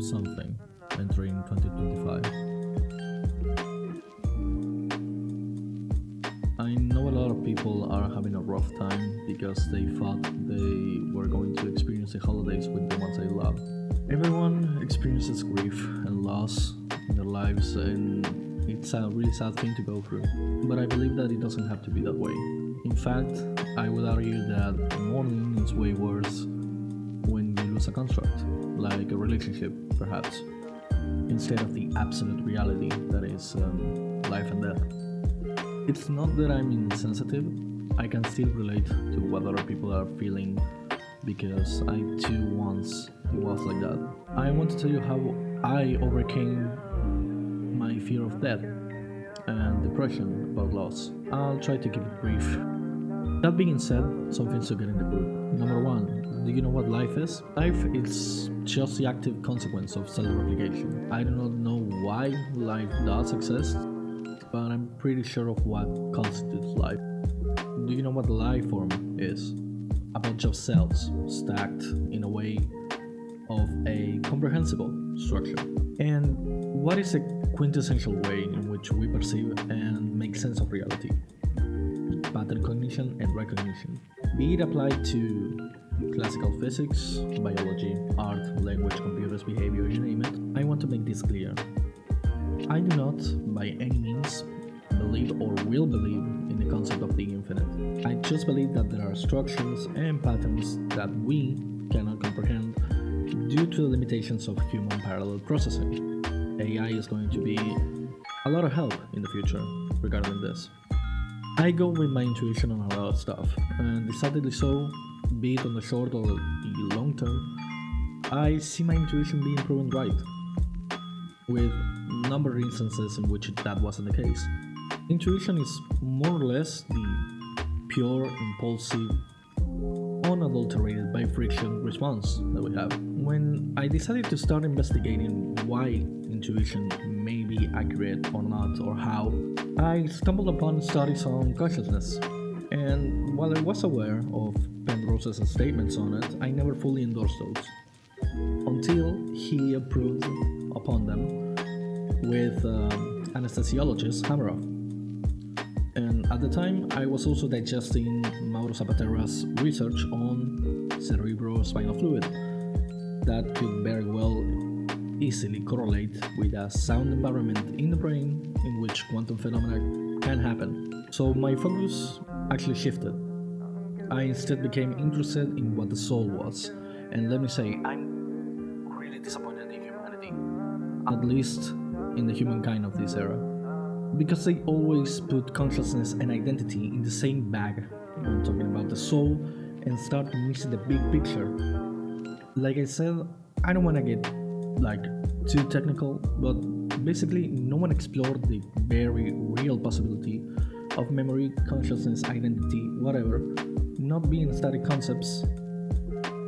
something entering 2025. I know a lot of people are having a rough time because they thought they were going to experience the holidays with the ones they love. Everyone experiences grief and loss in their lives, and it's a really sad thing to go through. But I believe that it doesn't have to be that way. In fact, I would argue that mourning is way worse when you lose a construct, like a relationship, perhaps, instead of the absolute reality that is life and death. It's not that I'm insensitive, I can still relate to what other people are feeling because I too once was like that. I want to tell you how I overcame my fear of death and depression about loss. I'll try to keep it brief. That being said, some things to get in the group. Number one, do you know what life is? Life is just the active consequence of self-replication. I do not know why life does exist, but I'm pretty sure of what constitutes life. Do you know what life form is? A bunch of cells stacked in a way of a comprehensible structure. And what is a quintessential way in which we perceive and make sense of reality? Pattern cognition and recognition. Be it applied to classical physics, biology, art, language, computers, behavior, you name it, I want to make this clear. I do not, by any means, believe or will believe in the concept of the infinite. I just believe that there are structures and patterns that we cannot comprehend due to the limitations of human parallel processing. AI is going to be a lot of help in the future regarding this. I go with my intuition on a lot of stuff, and decidedly so, be it on the short or the long term, I see my intuition being proven right, with a number of instances in which that wasn't the case. Intuition is more or less the pure, impulsive, unadulterated by friction response that we have. When I decided to start investigating why intuition may be accurate or not, or how, I stumbled upon studies on consciousness. And while I was aware of Penrose's statements on it, I never fully endorsed those until he approved upon them with anesthesiologist Hammeroff. And at the time, I was also digesting Mauro Zapatera's research on cerebrospinal fluid that could very well easily correlate with a sound environment in the brain in which quantum phenomena can happen. So my focus actually shifted. I instead became interested in what the soul was, and let me say, I'm really disappointed in humanity, at least in the humankind of this era, because they always put consciousness and identity in the same bag when talking about the soul and start missing the big picture. Like I said, I don't want to get too technical, but basically no one explored the very real possibility of memory, consciousness, identity, whatever, not being static concepts,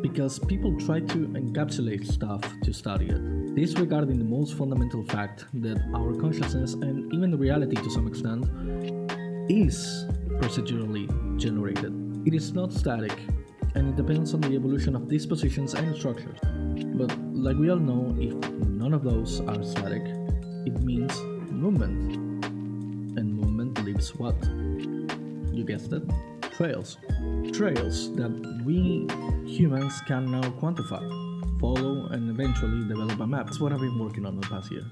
because people try to encapsulate stuff to study it, disregarding the most fundamental fact that our consciousness and even the reality to some extent is procedurally generated. It is not static, and it depends on the evolution of dispositions and structures. But like we all know, if none of those are static, it means movement. And movement leaves what? You guessed it, trails. Trails that we humans can now quantify, follow, and eventually develop a map. That's what I've been working on the past year.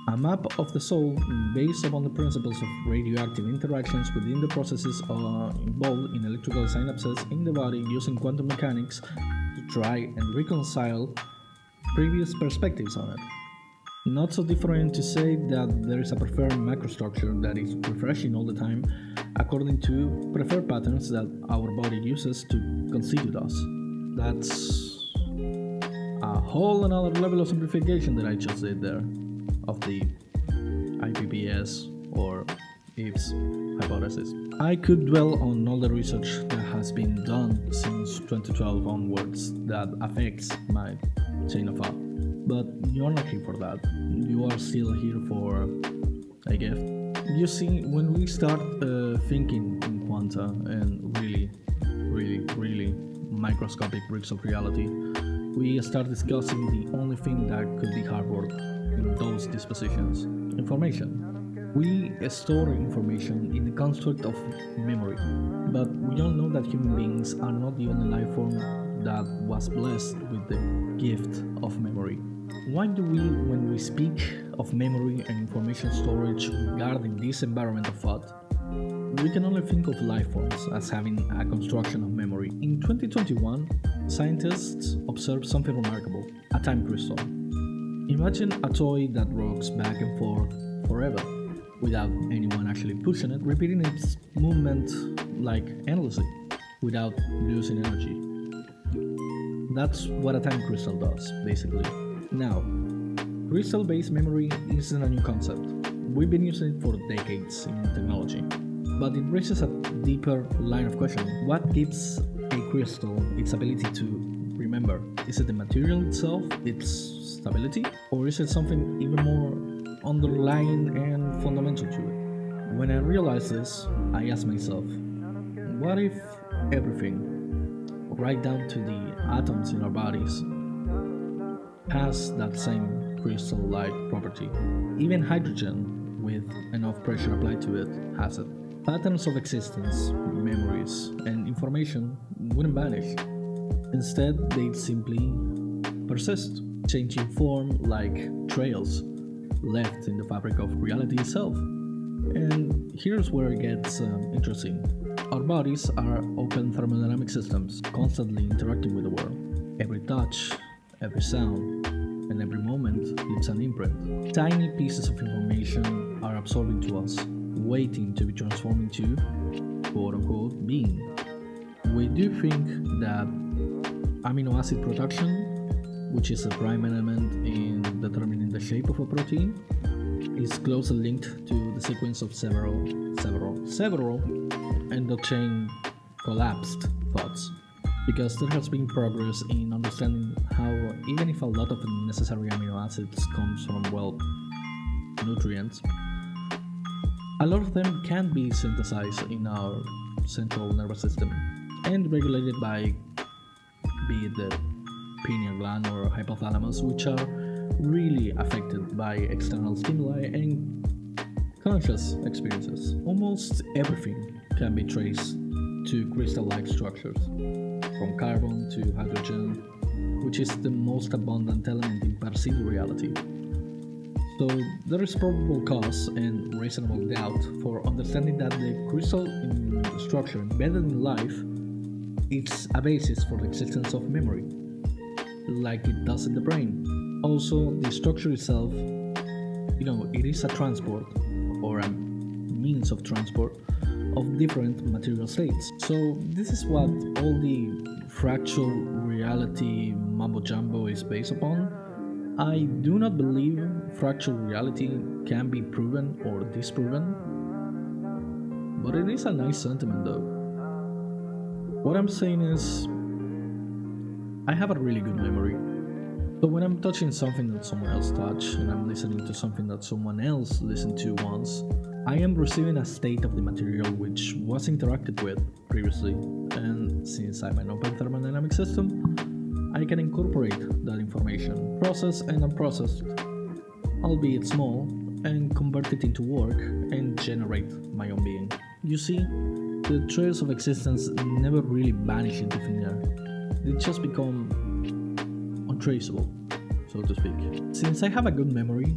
A map of the soul based upon the principles of radioactive interactions within the processes involved in electrical synapses in the body using quantum mechanics to try and reconcile previous perspectives on it. Not so different to say that there is a preferred macrostructure that is refreshing all the time according to preferred patterns that our body uses to constitute us. That's a whole another level of simplification that I just did there of the IPPS or IPS hypothesis. I could dwell on all the research that has been done since 2012 onwards that affects my chain of thought. But you're not here for that. You are still here for a gift. You see, when we start thinking in quanta and really microscopic bricks of reality, we start discussing the only thing that could be harbored in those dispositions: information. We store information in the construct of memory, but we all know that human beings are not the only life form that was blessed with the gift of memory. Why do we, when we speak of memory and information storage regarding this environment of thought, we can only think of life forms as having a construction of memory? In 2021, scientists observed something remarkable: a time crystal. Imagine a toy that rocks back and forth forever, without anyone actually pushing it, repeating its movement like endlessly, without losing energy. That's what a time crystal does, basically. Now, crystal based memory isn't a new concept. We've been using it for decades in technology. But it raises a deeper line of questioning. What gives a crystal its ability to remember? Is it the material itself, its stability? Or is it something even more underlying and fundamental to it? When I realized this, I asked myself, what if everything, right down to the atoms in our bodies, has that same crystal-like property? Even hydrogen, with enough pressure applied to it, has it. Patterns of existence, memories, and information wouldn't vanish. Instead, they'd simply persist, changing form like trails left in the fabric of reality itself. And here's where it gets interesting. Our bodies are open thermodynamic systems, constantly interacting with the world. Every touch, every sound, and every moment leaves an imprint. Tiny pieces of information are absorbing to us, waiting to be transformed into quote-unquote being. We do think that amino acid production, which is a prime element in determining the shape of a protein, is closely linked to the sequence of several end-of-chain collapsed thoughts. Because there has been progress in understanding how, even if a lot of necessary amino acids comes from, well, nutrients, a lot of them can be synthesized in our central nervous system and regulated by, be it the pineal gland or hypothalamus, which are really affected by external stimuli and conscious experiences. Almost everything can be traced to crystal-like structures, from carbon to hydrogen, which is the most abundant element in perceived reality. So there is probable cause and reasonable doubt for understanding that the crystal structure embedded in life is a basis for the existence of memory, like it does in the brain. Also, the structure itself, it is a transport or a means of transport of different material states. So this is what all the fractal reality mumbo jumbo is based upon. I do not believe fractal reality can be proven or disproven, but it is a nice sentiment though. What I'm saying is, I have a really good memory. So when I'm touching something that someone else touched and I'm listening to something that someone else listened to once, I am receiving a state of the material which was interacted with previously, and since I'm an open thermodynamic system, I can incorporate that information, processed and unprocessed, albeit small, and convert it into work and generate my own being. You see, the trails of existence never really vanish into thin air. They just become untraceable, so to speak. Since I have a good memory,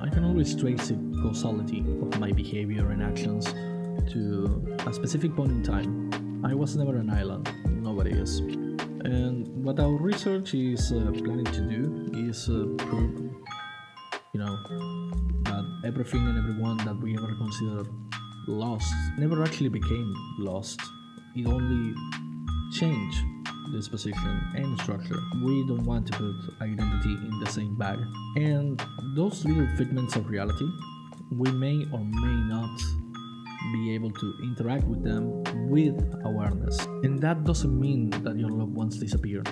I can always trace the causality of my behavior and actions to a specific point in time. I was never an island, nobody is. And what our research is planning to do is prove, that everything and everyone that we ever considered lost never actually became lost. It only changed disposition and structure. We don't want to put identity in the same bag. And those little figments of reality, we may or may not be able to interact with them with awareness. And that doesn't mean that your loved ones disappeared.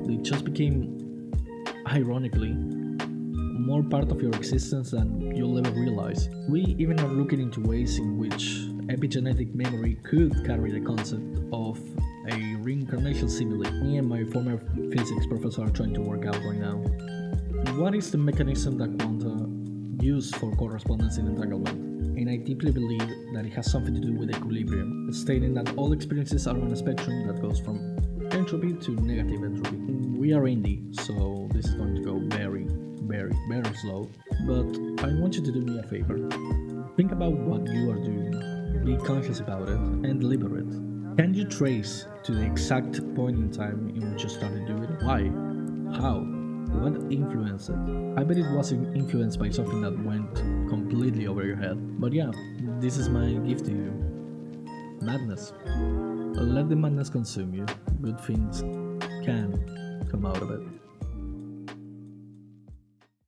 They just became, ironically, more part of your existence than you'll ever realize. We even are looking into ways in which epigenetic memory could carry the concept of a reincarnation simile. Me and my former physics professor are trying to work out right now. What is the mechanism that quanta use for correspondence in entanglement? And I deeply believe that it has something to do with equilibrium, stating that all experiences are on a spectrum that goes from entropy to negative entropy. We are indie, so this is going to go very, very, very slow, but I want you to do me a favor. Think about what you are doing, be conscious about it, and deliver it. Can you trace to the exact point in time in which you started doing it? Why? How? What influenced it? I bet it wasn't influenced by something that went completely over your head. But yeah, this is my gift to you. Madness. Let the madness consume you. Good things can come out of it.